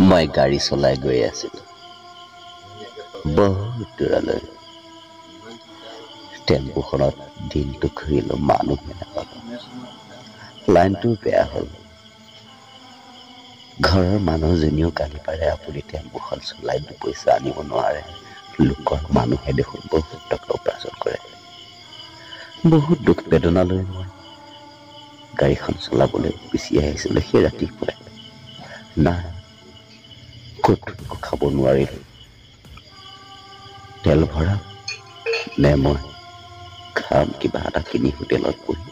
মই গাড়ী চলাই গৈ আছিলোঁ বহুত দূৰলৈ। টেম্পুখনত দিনটো ঘূৰিলোঁ, মানুহে নাপালোঁ। লাইনটো বেয়া হ'ল। ঘৰৰ মানুহজনীও গালি পাৰে, আপুনি টেম্পুখন চলাই দুপইচা আনিব নোৱাৰে। লোকৰ মানুহে দেখোন বহুত টকা উপাৰ্জন কৰে। বহুত দুখ বেদনালৈ মই গাড়ীখন চলাবলৈ গুচি আহিছিলোঁ সেই ৰাতিপুৱাই। নাই, ক'তো একো খাব নোৱাৰিলোঁ। তেল ভৰাম নে মই খাম কিবা এটা কিনি হোটেলত বহি।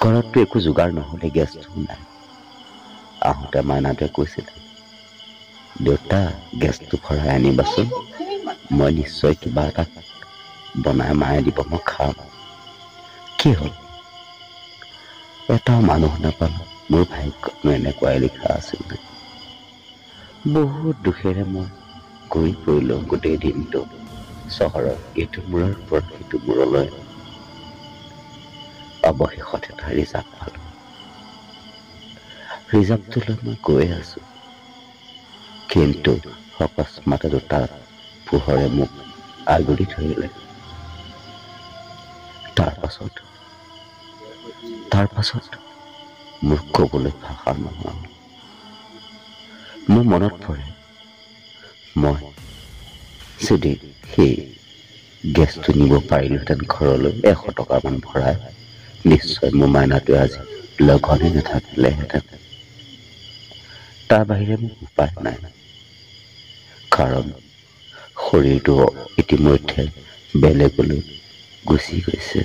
ঘৰততো একো যোগাৰ নহ'লে, গেছটোও নাই। আহোঁতে মাইনাটোৱে কৈছিলে, দেউতা গেছটো ভৰাই আনিবাচোন, মই নিশ্চয় কিবা এটা বনাই মায়ে দিব, মই খাম। কি হ'ল? এটাও মানুহ নাপালোঁ। মোৰ ভাগ্যতনো এনেকুৱাই লিখা আছিল নে? বহুত দুখেৰে মই ঘূৰি ফুৰিলোঁ গোটেই দিনটো চহৰত, এইটো মূৰৰ পৰা সিটো মূৰলৈ। অৱশেষত এটা ৰিজাৰ্ভ পালোঁ। ৰিজাৰ্ভটোলৈ মই গৈ আছোঁ, কিন্তু অকস্মাতে দুটা পোহৰে মোক আগুৰি ধৰিলে। তাৰ পাছত মোৰ ক'বলৈ ভাষা নোহোৱা হ'ল। মোৰ মনত পৰে, মই যদি সেই গেছটো নিব পাৰিলোহেঁতেন ঘৰলৈ 100 টকামান ভৰাই, নিশ্চয় মোৰ মাইনাটোৱে আজি লঘোণে নাথাকিলেহেঁতেন। তাৰ বাহিৰে মোৰ উপায় নাই, কাৰণ শৰীৰটো ইতিমধ্যে বেলেগলৈ গুচি গৈছে।